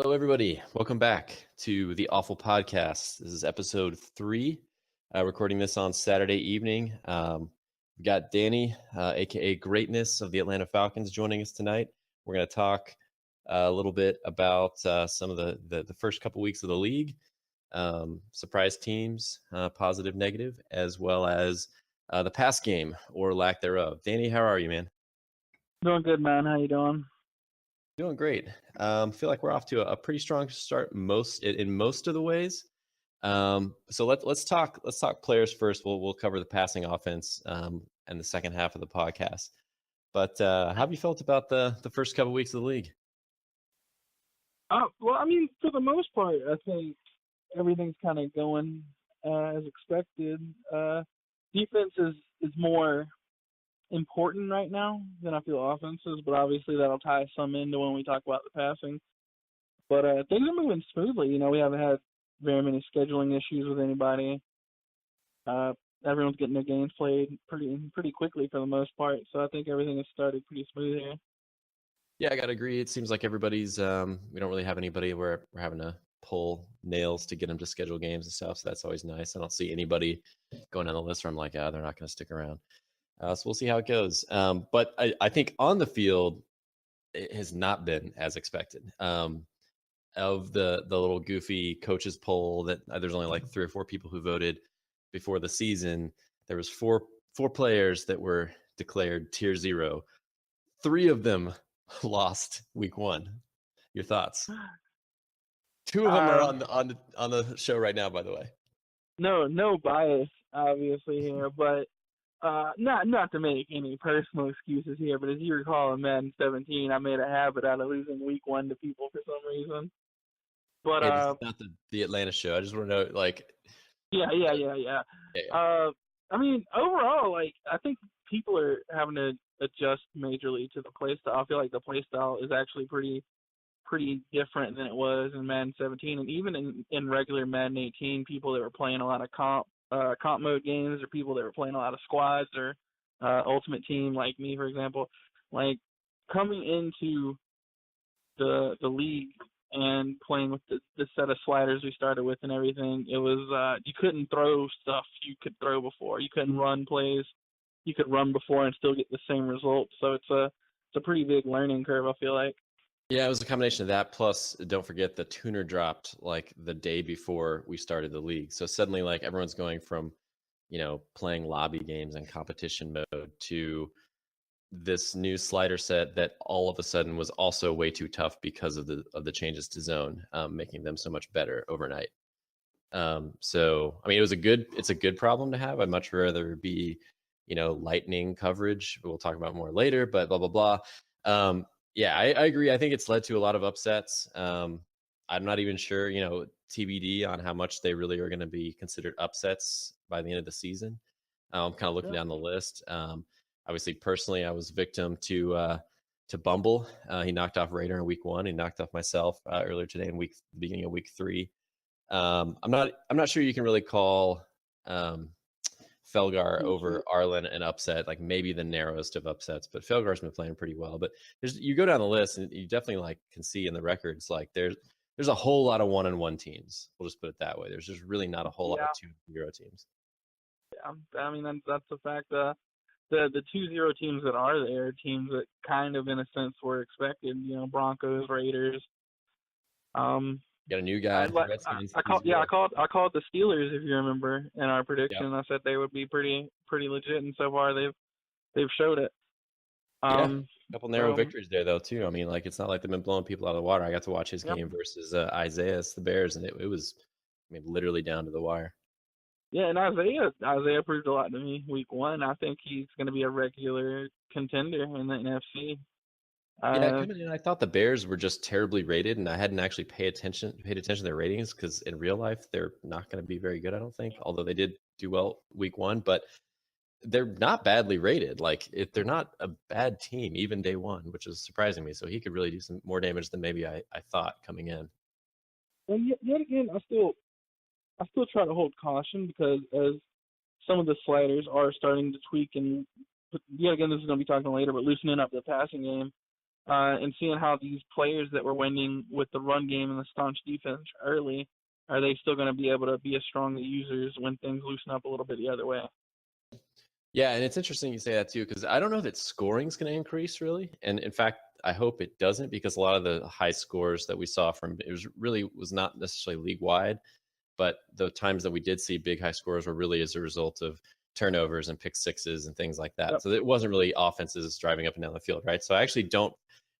Hello, everybody. Welcome back to the Awful Podcast. This is episode 3. Recording this on Saturday evening. We've got Danny, aka Greatness of the Atlanta Falcons, joining us tonight. We're going to talk a little bit about some of the first couple weeks of the league, surprise teams, positive, negative, as well as the pass game or lack thereof. Danny, how are you, man? Doing good, man. How you doing? Doing great. Feel like we're off to a pretty strong start in most of the ways. So let's talk players first. We'll cover the passing offense and the second half of the podcast. But how have you felt about the first couple weeks of the league? Well, I mean, for the most part, I think everything's kind of going as expected. Defense is more important right now than I feel offense is, but obviously that'll tie some into when we talk about the passing. But things are moving smoothly. You know, we haven't had very many scheduling issues with anybody. Everyone's getting their games played pretty quickly for the most part. So I think everything has started pretty smooth here. Yeah, I gotta agree. It seems like everybody's. We don't really have anybody where we're having to pull nails to get them to schedule games and stuff. So that's always nice. I don't see anybody going down the list where I'm like, they're not going to stick around. So we'll see how it goes. But I think on the field, it has not been as expected. Of the little goofy coaches poll that there's only like 3 or 4 people who voted before the season. There was four players that were declared tier 0. 3 of them lost week 1. Your thoughts? 2 of them are on the show right now, by the way. No bias, obviously here, but not to make any personal excuses here, but as you recall in Madden 17, I made a habit out of losing week 1 to people for some reason. But hey, this is not the Atlanta show. I just want to know, like. Yeah. I mean, overall, like, I think people are having to adjust majorly to the play style. I feel like the play style is actually pretty different than it was in Madden 17, and even in regular Madden 18, people that were playing a lot of comp mode games, or people that were playing a lot of squads or ultimate team, like me, for example, like coming into the league and playing with the set of sliders we started with and everything, it was you couldn't throw stuff you could throw before. You couldn't run plays you could run before and still get the same result. So it's a pretty big learning curve, I feel like. Yeah, it was a combination of that. Plus, don't forget the tuner dropped like the day before we started the league. So suddenly, like, everyone's going from, playing lobby games and competition mode to this new slider set that all of a sudden was also way too tough because of the changes to zone, making them so much better overnight. So I mean, it's a good problem to have. I'd much rather be, lightning coverage. We'll talk about more later, but blah blah blah. Yeah, I agree. I think it's led to a lot of upsets. I'm not even sure, TBD on how much they really are going to be considered upsets by the end of the season. I'm kind of looking down the list. Obviously, personally, I was victim to Bumble. He knocked off Raider in week 1. He knocked off myself earlier today in the beginning of week 3. I'm not sure you can really call Felgar over Arlen an upset, like maybe the narrowest of upsets, but Felgar's been playing pretty well. But you go down the list and you definitely can see in the records, like there's a whole lot of 1-on-1 teams. We'll just put it that way. There's just really not a whole lot of 2-0 teams. Yeah, I mean, that's the fact. The 2-0 teams that are there, teams that kind of in a sense were expected, Broncos, Raiders. Got a new guy. I called the Steelers, if you remember, in our prediction. I said they would be pretty legit, and so far they've showed it. A couple narrow victories there though too. I mean, like, it's not like they've been blowing people out of the water. I got to watch his game versus Isaiah's, the Bears, and it was, I mean, literally down to the wire. Yeah, and Isaiah proved a lot to me week 1. I think he's going to be a regular contender in the NFC. Coming in, I thought the Bears were just terribly rated, and I hadn't actually paid attention to their ratings because in real life they're not going to be very good, I don't think. Although they did do well week 1, but they're not badly rated. Like, they're not a bad team even day 1, which is surprising me. So he could really do some more damage than maybe I thought coming in. And yet again, I still try to hold caution because as some of the sliders are starting to tweak, and yet again, this is going to be talking later, but loosening up the passing game. and seeing how these players that were winning with the run game and the staunch defense early, are they still going to be able to be as strong users when things loosen up a little bit the other way? Yeah, and it's interesting you say that too, because I don't know that scoring's going to increase really, and in fact, I hope it doesn't, because a lot of the high scores that we saw from was not necessarily league wide, but the times that we did see big high scores were really as a result of turnovers and pick sixes and things like that. Yep. So it wasn't really offenses driving up and down the field, right? So I actually don't.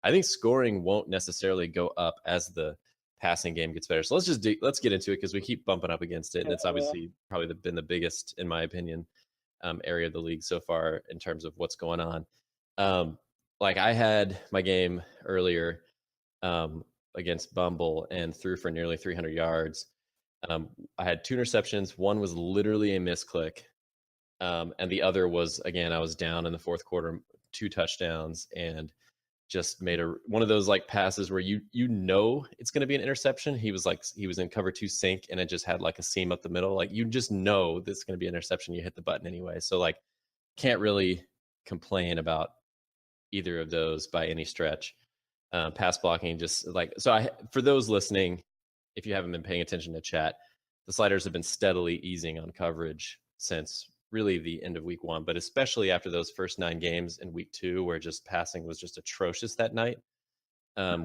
I think scoring won't necessarily go up as the passing game gets better. So let's get into it, because we keep bumping up against it, and it's obviously probably been the biggest, in my opinion, area of the league so far in terms of what's going on. Like I had my game earlier against Bumble and threw for nearly 300 yards. I had 2 interceptions. One was literally a misclick, and the other was, again, I was down in the fourth quarter, 2 touchdowns, and just made one of those like passes where you know it's going to be an interception. He was in cover 2 sink, and it just had like a seam up the middle. Like you just know this is going to be an interception. You hit the button anyway. So like can't really complain about either of those by any stretch. Pass blocking, just like, so for those listening, if you haven't been paying attention to chat, the sliders have been steadily easing on coverage since really the end of week 1, but especially after those first 9 games in week 2, where just passing was just atrocious that night.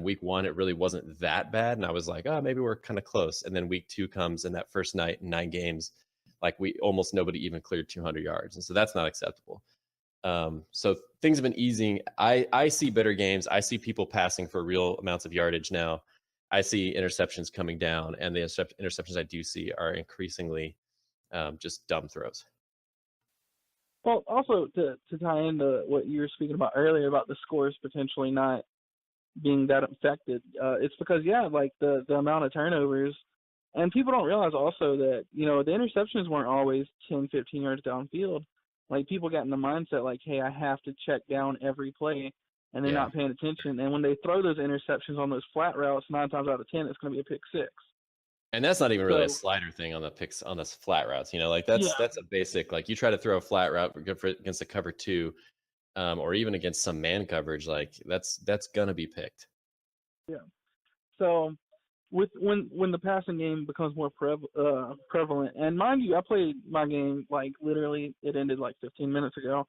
Week 1, it really wasn't that bad, and I was like, oh, maybe we're kind of close. And then week 2 comes, and that first night, 9 games, like almost nobody even cleared 200 yards, and so that's not acceptable. So things have been easing. I see better games. I see people passing for real amounts of yardage now. I see interceptions coming down, and the interceptions I do see are increasingly just dumb throws. Well, also to tie into what you were speaking about earlier about the scores potentially not being that affected, it's because, like the amount of turnovers, and people don't realize also that, the interceptions weren't always 10, 15 yards downfield. Like people got in the mindset like, hey, I have to check down every play, and they're not paying attention. And when they throw those interceptions on those flat routes, 9 times out of 10, it's going to be a pick 6. And that's not even really a slider thing on the flat routes. Like that's a basic, like you try to throw a flat route against a cover 2, or even against some man coverage, like that's gonna be picked. Yeah. So when the passing game becomes more prevalent, and mind you, I played my game like literally it ended like 15 minutes ago,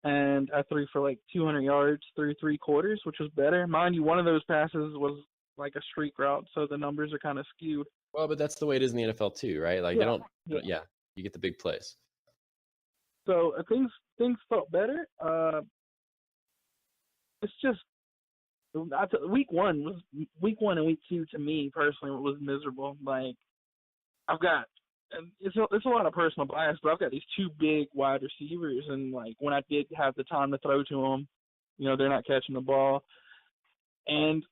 and I threw for like 200 yards through 3 quarters, which was better. Mind you, one of those passes was like a streak route, so the numbers are kind of skewed. Well, but that's the way it is in the NFL too, right? Like they don't, you get the big plays. So things felt better. It's just week one and week 2 to me personally was miserable. Like I've got, and it's a lot of personal bias, but I've got these 2 big wide receivers, and like when I did have the time to throw to them, they're not catching the ball, and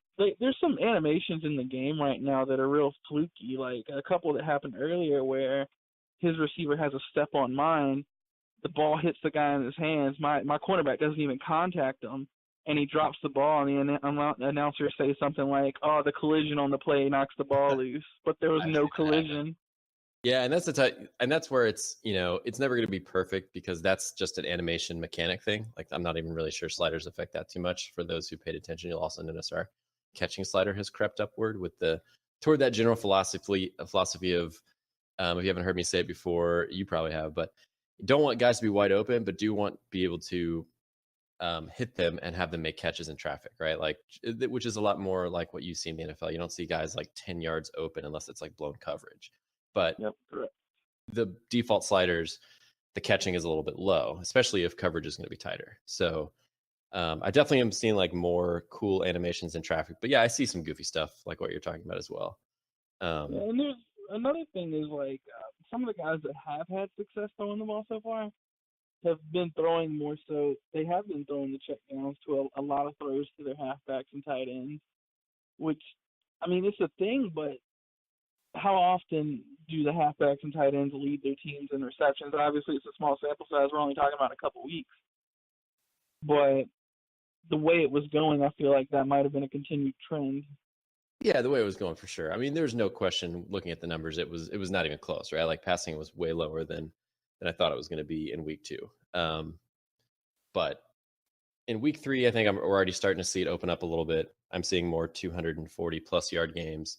there's some animations in the game right now that are real fluky, like a couple that happened earlier where his receiver has a step on mine, the ball hits the guy in his hands, my cornerback doesn't even contact him, and he drops the ball, and the announcer says something like, oh, the collision on the play knocks the ball loose, but there was no collision. Yeah, and that's where it's, it's never going to be perfect, because that's just an animation mechanic thing. Like I'm not even really sure sliders affect that too much. For those who paid attention, you'll also notice our catching slider has crept upward toward that general philosophy of, if you haven't heard me say it before, you probably have, but you don't want guys to be wide open, but do want to be able to hit them and have them make catches in traffic, right? Like, which is a lot more like what you see in the NFL. You don't see guys like 10 yards open unless it's like blown coverage. But the default sliders, the catching is a little bit low, especially if coverage is going to be tighter. So I definitely am seeing like more cool animations in traffic. But yeah, I see some goofy stuff like what you're talking about as well. And there's another thing is like some of the guys that have had success throwing the ball so far have been throwing more so. They have been throwing the checkdowns to a lot of throws to their halfbacks and tight ends, which, I mean, it's a thing, but how often do the halfbacks and tight ends lead their teams in receptions? Obviously, it's a small sample size. We're only talking about a couple weeks. But the way it was going, I feel like that might have been a continued trend. Yeah, the way it was going, for sure. I mean, there's no question looking at the numbers, it was not even close, right? Like passing was way lower than I thought it was going to be in week 2. But in week 3, I think we're already starting to see it open up a little bit. I'm seeing more 240 plus yard games.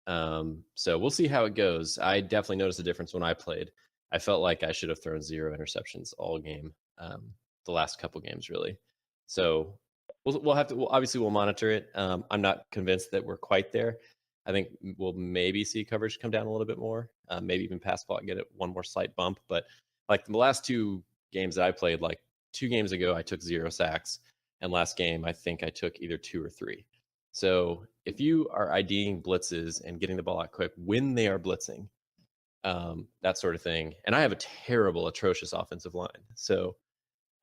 So we'll see how it goes. I definitely noticed a difference when I played. I felt like I should have thrown 0 interceptions all game, the last couple games really. So we'll have to. Obviously we'll monitor it. I'm not convinced that we're quite there. I think we'll maybe see coverage come down a little bit more, maybe even pass block get it one more slight bump. But like the last 2 games that I played, like 2 games ago, I took 0 sacks, and last game I think I took either 2 or 3. So if you are IDing blitzes and getting the ball out quick when they are blitzing, that sort of thing. And I have a terrible, atrocious offensive line. So,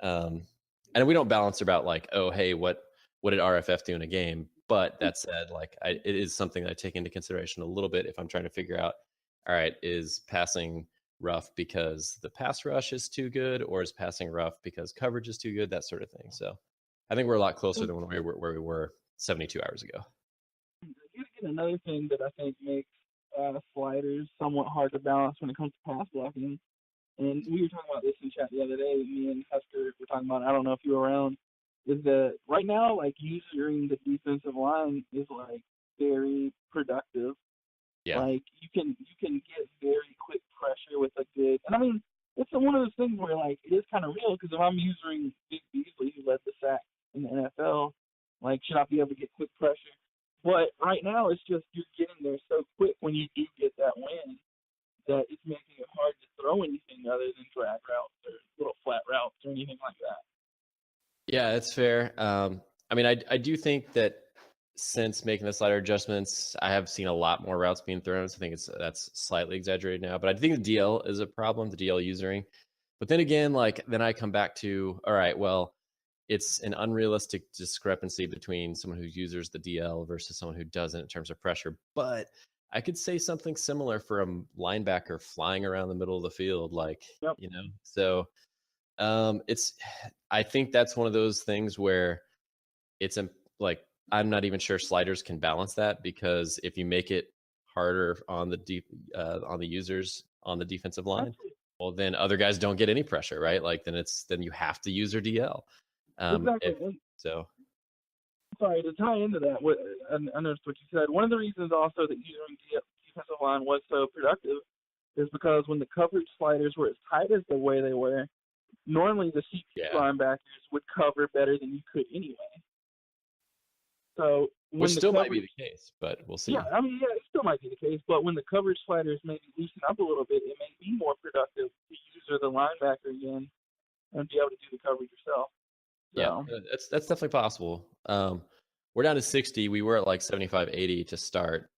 and we don't balance about like, oh, hey, what did RFF do in a game? But that said, like, it is something that I take into consideration a little bit if I'm trying to figure out, all right, is passing rough because the pass rush is too good, or is passing rough because coverage is too good? That sort of thing. So, I think we're a lot closer than where we were 72 hours ago. Another thing that I think makes sliders somewhat hard to balance when it comes to pass blocking, and we were talking about this in chat the other day. Me and Husker were talking about. I don't know if you were around. Is that right now, like using the defensive line is like very productive. Yeah. Like you can get very quick pressure with a good. And I mean, it's one of those things where like it is kind of real because if I'm using Big Beasley, who led the sack in the NFL, like should I be able to get quick pressure? But right now, it's just you're getting there so quick when you do get that win that it's making it hard to throw anything other than drag routes or little flat routes or anything like that. Yeah, that's fair. I mean, I do think that since making the slider adjustments, I have seen a lot more routes being thrown. So I think that's slightly exaggerated now, but I think the DL is a problem, the DL usering. But then again, like then I come back to, all right, well, it's an unrealistic discrepancy between someone who uses the DL versus someone who doesn't in terms of pressure. But I could say something similar for a linebacker flying around the middle of the field, like, Yep. you know, so it's, I think that's one of those things where it's like, I'm not even sure sliders can balance that, because if you make it harder on the users on the defensive line, well, then other guys don't get any pressure, right? Like then you have to use their DL. Exactly. So sorry, to tie into that, I noticed what you said. One of the reasons also that using defensive line was so productive is because when the coverage sliders were as tight as the way they were, normally the CP linebackers would cover better than you could anyway. So which still might be the case, but we'll see. Yeah, I mean, yeah, it still might be the case. But when the coverage sliders maybe loosen up a little bit, it may be more productive to use the linebacker again and be able to do the coverage yourself. So. Yeah, that's definitely possible. We're down to 60. We were at like 75, 80 to start.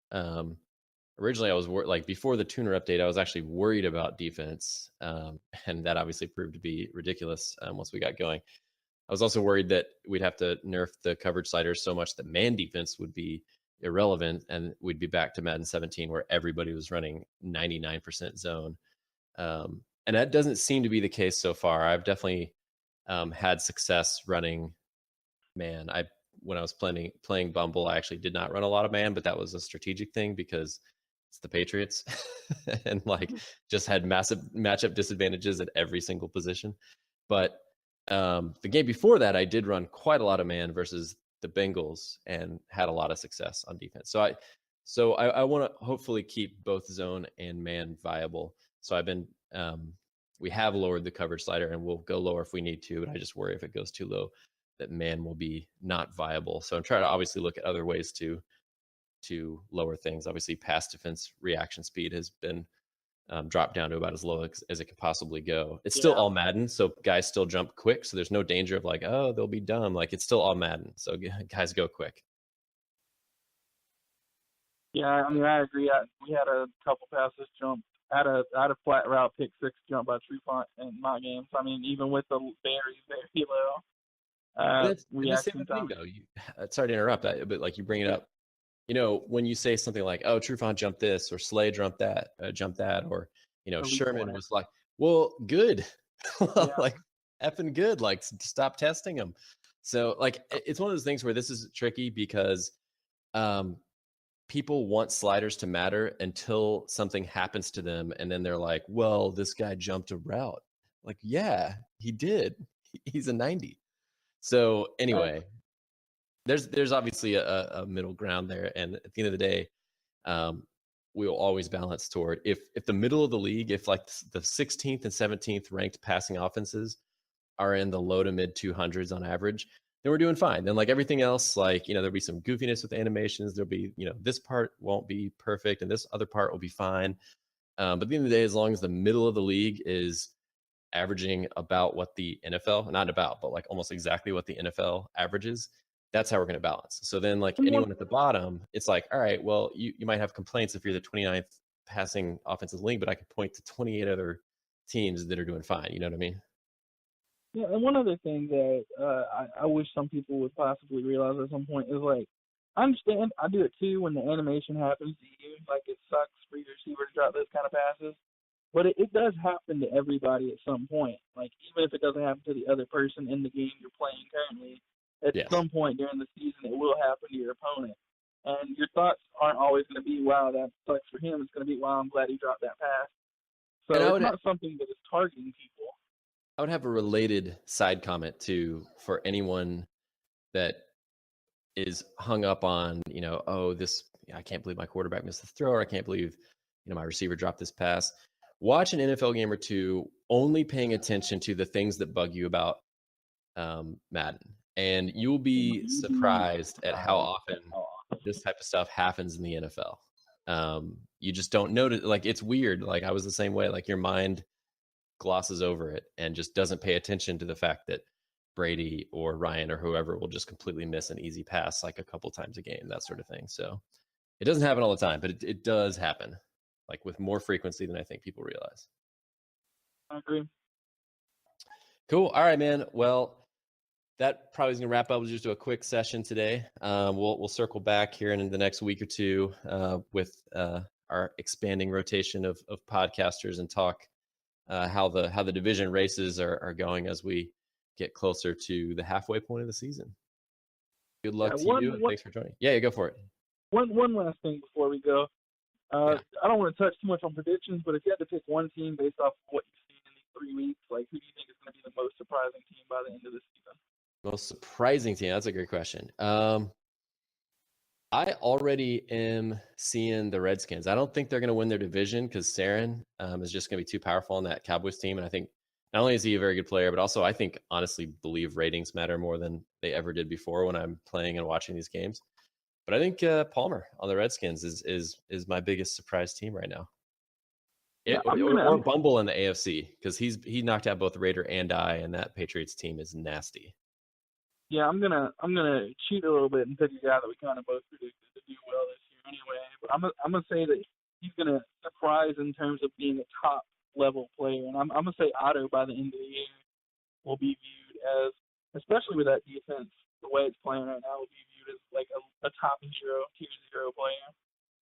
Originally, I was like before the tuner update, I was actually worried about defense, and that obviously proved to be ridiculous once we got going. I was also worried that we'd have to nerf the coverage sliders so much that man defense would be irrelevant, and we'd be back to Madden 17 where everybody was running 99% zone. And that doesn't seem to be the case so far. I've definitely had success running man. When I was playing Bumble, I actually did not run a lot of man, but that was a strategic thing because it's the Patriots and like just had massive matchup disadvantages at every single position. But the game before that, I did run quite a lot of man versus the Bengals and had a lot of success on defense. So I want to hopefully keep both zone and man viable. So I've been we have lowered the coverage slider, and we'll go lower if we need to, but I just worry if it goes too low that man will be not viable. So I'm trying to obviously look at other ways to lower things. Obviously, pass defense reaction speed has been dropped down to about as low as it can possibly go. It's still all Madden, so guys still jump quick. So there's no danger of like, oh, they'll be dumb. Like it's still all Madden, so guys go quick. Yeah, I mean, I agree. We had a couple passes jump. I had a flat route pick 6 jump by Trufant in my games. I mean, even with the very low reaction time. Though. Sorry to interrupt, but like you bring it up. You know, when you say something like, "Oh, Trufant jumped this," or "Slay jumped that," or you know, Sherman was like, "Well, good, like effing good." Like, stop testing them. So, like, it's one of those things where this is tricky because people want sliders to matter until something happens to them, and then they're like, "Well, this guy jumped a route." Like, yeah, he did. He's a 90. So anyway, there's obviously a middle ground there, and at the end of the day, we will always balance toward if the middle of the league, if like the 16th and 17th ranked passing offenses are in the low to mid 200s on average, then we're doing fine. Then like everything else, like there'll be some goofiness with animations. There'll be this part won't be perfect, and this other part will be fine. But at the end of the day, as long as the middle of the league is averaging about what the NFL, not about, but like almost exactly what the NFL averages, that's how we're going to balance. So then like anyone at the bottom, it's like, all right, well, you might have complaints if you're the 29th passing offensive league, but I could point to 28 other teams that are doing fine. You know what I mean? Yeah, and one other thing that I wish some people would possibly realize at some point is like, I understand, I do it too when the animation happens to you, like it sucks for your receiver to drop those kind of passes, but it does happen to everybody at some point. Like even if it doesn't happen to the other person in the game you're playing currently, at some point during the season it will happen to your opponent. And your thoughts aren't always going to be, wow, that sucks for him. It's going to be, wow, I'm glad he dropped that pass. So it's not something that is targeting people. I would have a related side comment too for anyone that is hung up on, oh, this, I can't believe my quarterback missed the throw, or I can't believe, my receiver dropped this pass. Watch an NFL game or two, only paying attention to the things that bug you about Madden, and you'll be surprised at how often this type of stuff happens in the NFL. You just don't notice. Like it's weird. Like I was the same way. Like your mind glosses over it and just doesn't pay attention to the fact that Brady or Ryan or whoever will just completely miss an easy pass like a couple times a game, that sort of thing. So it doesn't happen all the time, but it does happen, like with more frequency than I think people realize. I agree. Cool. All right, man. Well, that probably is going to wrap up. We'll just do a quick session today. We'll circle back here in the next week or two with our expanding rotation of podcasters and talk how the division races are going as we get closer to the halfway point of the season. Good luck to you, and thanks for joining. Yeah, go for it. One last thing before we go. I don't want to touch too much on predictions, but if you had to pick one team based off of what you've seen in these 3 weeks, like who do you think is going to be the most surprising team by the end of the season? Most surprising team? That's a great question. I already am seeing the Redskins. I don't think they're going to win their division because Saren is just going to be too powerful on that Cowboys team. And I think not only is he a very good player, but also I think honestly believe ratings matter more than they ever did before when I'm playing and watching these games. But I think Palmer on the Redskins is my biggest surprise team right now. Or Bumble in the AFC because he knocked out both Raider and I, and that Patriots team is nasty. Yeah, I'm gonna cheat a little bit and pick a guy that we kind of both predicted to do well this year anyway. But I'm gonna say that he's gonna surprise in terms of being a top level player, and I'm gonna say Otto by the end of the year will be viewed as, especially with that defense the way it's playing right now, will be viewed as like a top tier 0 player.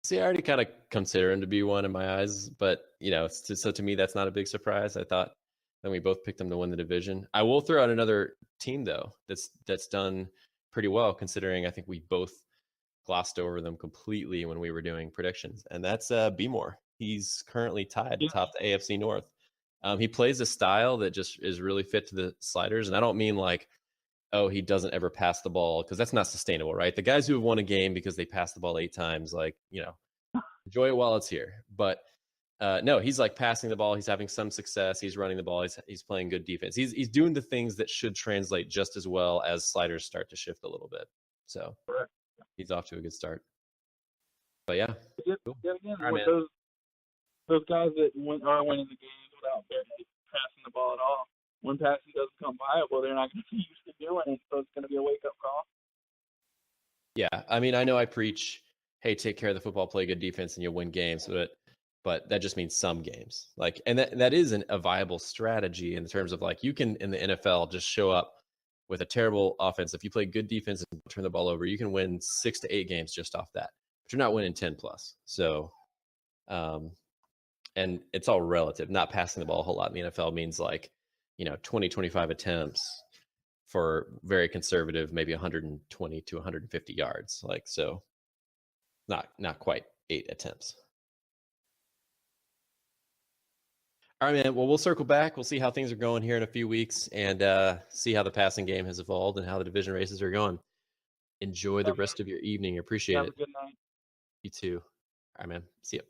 See, I already kind of consider him to be one in my eyes, but so to me that's not a big surprise. I thought. Then we both picked them to win the division. I will throw out another team though that's done pretty well considering I think we both glossed over them completely when we were doing predictions, and that's B-More. He's currently tied atop the AFC North. He plays a style that just is really fit to the sliders, and I don't mean like, oh, he doesn't ever pass the ball because that's not sustainable, right? The guys who have won a game because they passed the ball 8 times, like enjoy it while it's here, but. No, he's like passing the ball. He's having some success. He's running the ball. He's playing good defense. He's doing the things that should translate just as well as sliders start to shift a little bit. So he's off to a good start. But yeah, cool. Again, right, those guys that are winning the games without barely passing the ball at all. When passing doesn't come viable, they're not going to be used to doing it. So it's going to be a wake up call. Yeah, I mean, I know I preach, hey, take care of the football, play good defense, and you'll win games, but that just means some games. Like, and that isn't a viable strategy in terms of like, you can in the NFL just show up with a terrible offense. If you play good defense and turn the ball over, you can win 6 to 8 games just off that, but you're not winning 10 plus. So, and it's all relative. Not passing the ball a whole lot in the NFL means like, 20, 25 attempts for very conservative, maybe 120 to 150 yards. Like, so not quite 8 attempts. All right, man. Well, we'll circle back. We'll see how things are going here in a few weeks and see how the passing game has evolved and how the division races are going. Enjoy Yeah, the man. rest of your evening. You Appreciate have a it. good night. You too. All right, man. See ya.